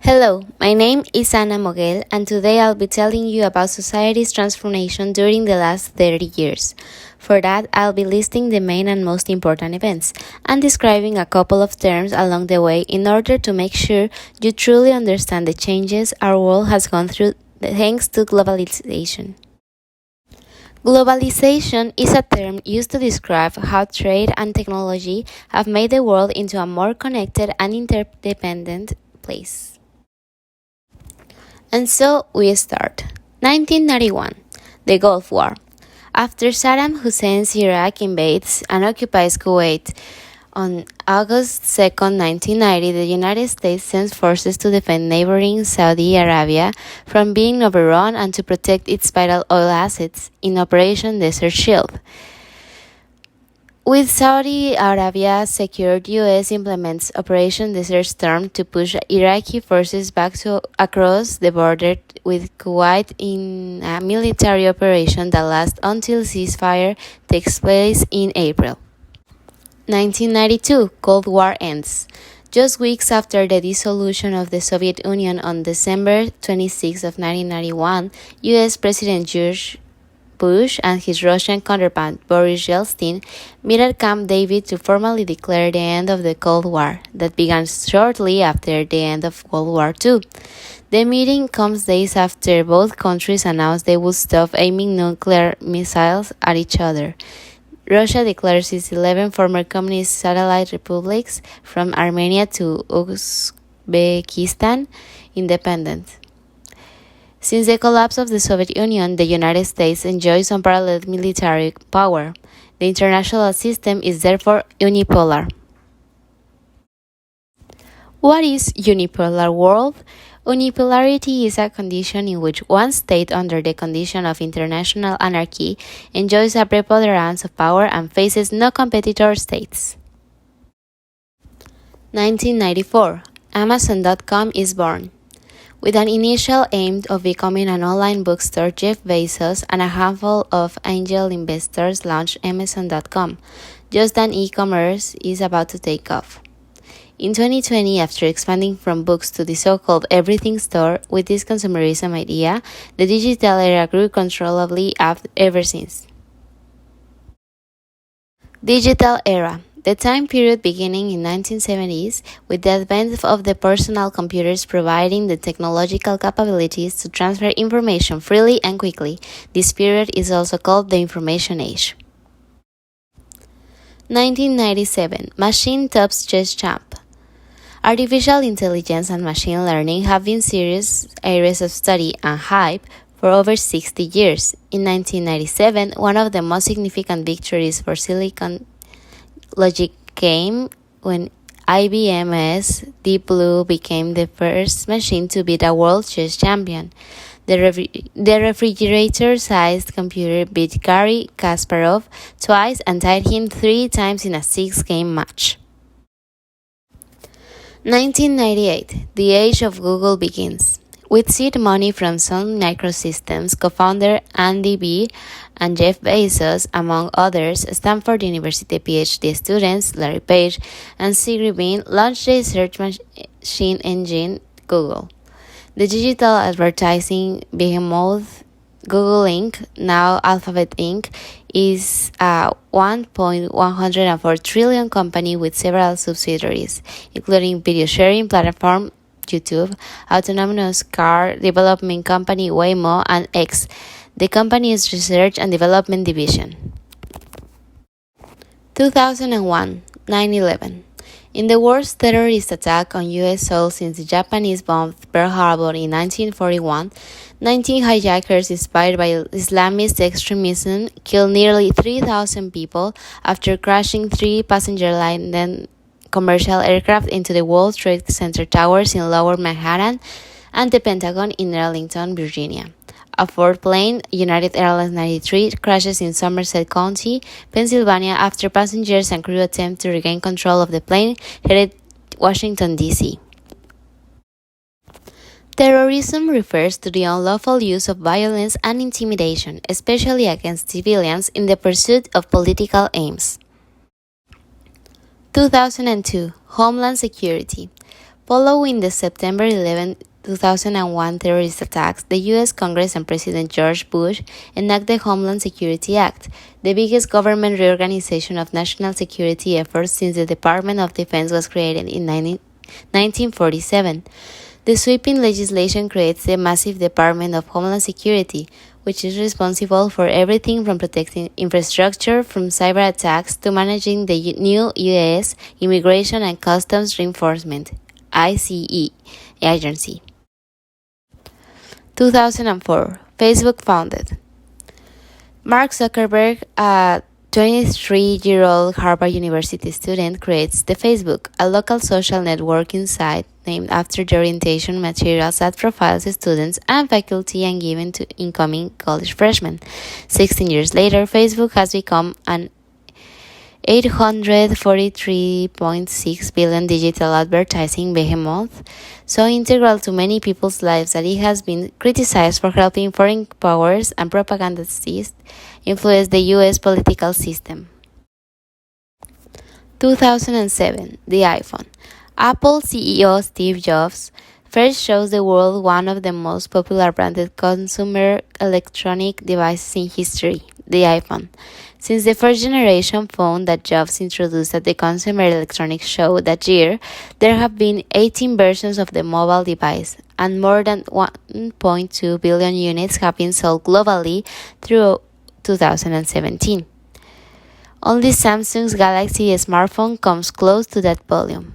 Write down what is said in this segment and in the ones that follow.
Hello, my name is Ana Moguel, and today I'll be telling you about society's transformation during the last 30 years. For that, I'll be listing the main and most important events, and describing a couple of terms along the way in order to make sure you truly understand the changes our world has gone through thanks to globalization. Globalization is a term used to describe how trade and technology have made the world into a more connected and interdependent place. And so we start. 1991, the Gulf War. After Saddam Hussein's Iraq invades and occupies Kuwait on August 2, 1990, the United States sends forces to defend neighboring Saudi Arabia from being overrun and to protect its vital oil assets in Operation Desert Shield. With Saudi Arabia secured, U.S. implements Operation Desert Storm to push Iraqi forces back across the border with Kuwait in a military operation that lasts until ceasefire takes place in April. 1992, Cold War ends. Just weeks after the dissolution of the Soviet Union on December 26 of 1991, U.S. President George Bush and his Russian counterpart Boris Yeltsin met at Camp David to formally declare the end of the Cold War that began shortly after the end of World War II. The meeting comes days after both countries announced they would stop aiming nuclear missiles at each other. Russia declares its 11 former communist satellite republics from Armenia to Uzbekistan independent. Since the collapse of the Soviet Union, the United States enjoys unparalleled military power. The international system is therefore unipolar. What is unipolar world? Unipolarity is a condition in which one state under the condition of international anarchy enjoys a preponderance of power and faces no competitor states. 1994. Amazon.com is born. With an initial aim of becoming an online bookstore, Jeff Bezos and a handful of angel investors launched Amazon.com, just as e-commerce is about to take off. In 2020, after expanding from books to the so-called everything store with this consumerism idea, the digital era grew uncontrollably ever since. Digital era. The time period beginning in 1970s, with the advent of the personal computers providing the technological capabilities to transfer information freely and quickly. This period is also called the Information Age. 1997. Machine tops chess champ. Artificial intelligence and machine learning have been serious areas of study and hype for over 60 years. In 1997, one of the most significant victories for Silicon Logic came when IBM's Deep Blue became the first machine to beat a world chess champion. The refrigerator-sized computer beat Garry Kasparov twice and tied him 3 times in a 6-game match. 1998. The age of Google begins. With seed money from Sun Microsystems co-founder Andy B. and Jeff Bezos, among others, Stanford University PhD students Larry Page and Sergey Brin launched the search machine engine Google. The digital advertising behemoth Google Inc., now Alphabet Inc., is a $1.104 trillion company with several subsidiaries, including video sharing platform YouTube, autonomous car development company Waymo, and X, the company's research and development division. 2001, 9/11. In the worst terrorist attack on U.S. soil since the Japanese bombed Pearl Harbor in 1941, 19 hijackers inspired by Islamist extremism killed nearly 3,000 people after crashing 3 passenger-laden commercial aircraft into the World Trade Center towers in Lower Manhattan and the Pentagon in Arlington, Virginia. A fourth plane, United Airlines 93, crashes in Somerset County, Pennsylvania after passengers and crew attempt to regain control of the plane headed Washington, D.C. Terrorism refers to the unlawful use of violence and intimidation, especially against civilians, in the pursuit of political aims. 2002. Homeland Security. Following the September 11, 2001 terrorist attacks, the U.S. Congress and President George Bush enacted the Homeland Security Act, the biggest government reorganization of national security efforts since the Department of Defense was created in 1947. The sweeping legislation creates the massive Department of Homeland Security, which is responsible for everything from protecting infrastructure from cyber attacks to managing the new U.S. Immigration and Customs Reinforcement (ICE) agency. 2004, Facebook founded. Mark Zuckerberg, a 23-year-old Harvard University student, creates the Facebook, a local social networking site named after the orientation materials that profiles students and faculty and given to incoming college freshmen. 16 years later, Facebook has become an $843.6 billion digital advertising behemoth, so integral to many people's lives that it has been criticized for helping foreign powers and propagandists influence the U.S. political system. 2007, the iPhone. Apple CEO Steve Jobs first shows the world one of the most popular branded consumer electronic devices in history, the iPhone. Since the first generation phone that Jobs introduced at the Consumer Electronics Show that year, there have been 18 versions of the mobile device, and more than 1.2 billion units have been sold globally through 2017. Only Samsung's Galaxy smartphone comes close to that volume.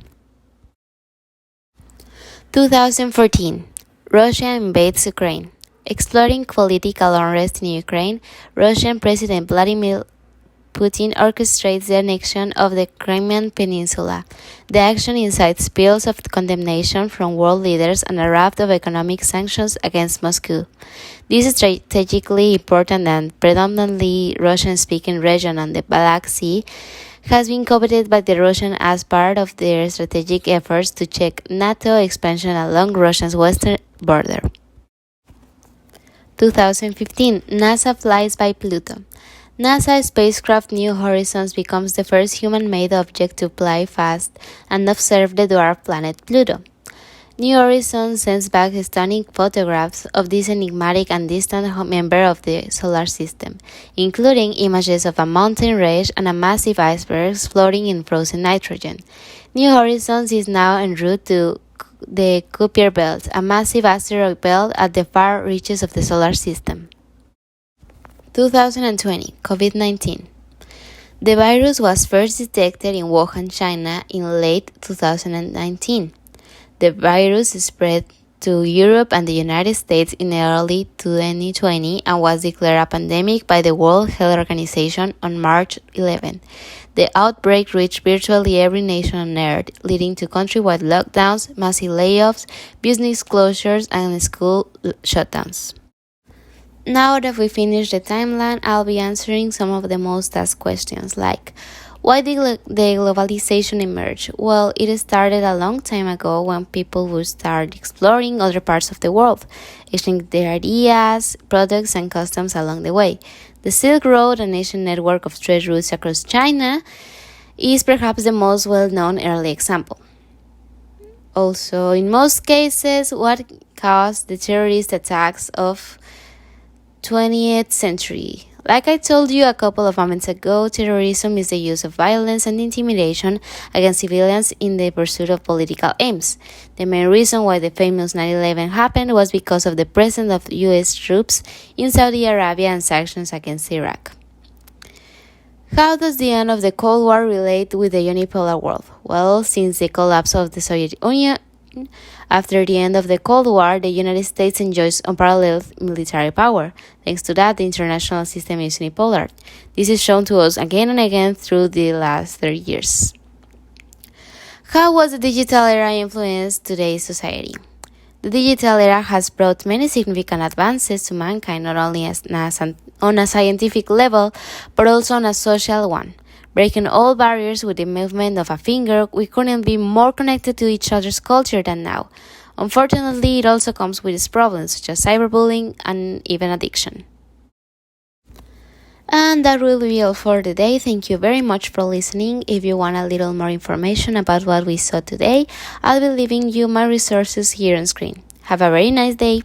2014, Russia invades Ukraine. Exploring political unrest in Ukraine, Russian President Vladimir Putin orchestrates the annexion of the Crimean Peninsula. The action incites peals of condemnation from world leaders and a raft of economic sanctions against Moscow. This strategically important and predominantly Russian-speaking region on the Black Sea has been coveted by the Russians as part of their strategic efforts to check NATO expansion along Russia's western border. 2015, NASA flies by Pluto. NASA spacecraft New Horizons becomes the first human-made object to fly fast and observe the dwarf planet Pluto. New Horizons sends back stunning photographs of this enigmatic and distant member of the solar system, including images of a mountain range and a massive iceberg floating in frozen nitrogen. New Horizons is now en route to the Kuiper Belt, a massive asteroid belt at the far reaches of the solar system. 2020, COVID-19. The virus was first detected in Wuhan, China in late 2019. The virus spread to Europe and the United States in early 2020 and was declared a pandemic by the World Health Organization on March 11. The outbreak reached virtually every nation on Earth, leading to countrywide lockdowns, massive layoffs, business closures, and school shutdowns. Now that we finished the timeline, I'll be answering some of the most asked questions, like, why did the globalization emerge? Well, it started a long time ago when people would start exploring other parts of the world, exchanging their ideas, products, and customs along the way. The Silk Road, an ancient network of trade routes across China, is perhaps the most well-known early example. Also, in most cases, what caused the terrorist attacks of 20th century? Like I told you a couple of moments ago, terrorism is the use of violence and intimidation against civilians in the pursuit of political aims. The main reason why the famous 9/11 happened was because of the presence of U.S. troops in Saudi Arabia and sanctions against Iraq. How does the end of the Cold War relate with the unipolar world? Well, since the collapse of the Soviet Union, after the end of the Cold War, the United States enjoys unparalleled military power. Thanks to that, the international system is unipolar. This is shown to us again and again through the last 30 years. How was the digital era influenced today's society? The digital era has brought many significant advances to mankind, not only on a scientific level, but also on a social one. Breaking all barriers with the movement of a finger, we couldn't be more connected to each other's culture than now. Unfortunately, it also comes with its problems, such as cyberbullying and even addiction. And that will be all for today. Thank you very much for listening. If you want a little more information about what we saw today, I'll be leaving you my resources here on screen. Have a very nice day.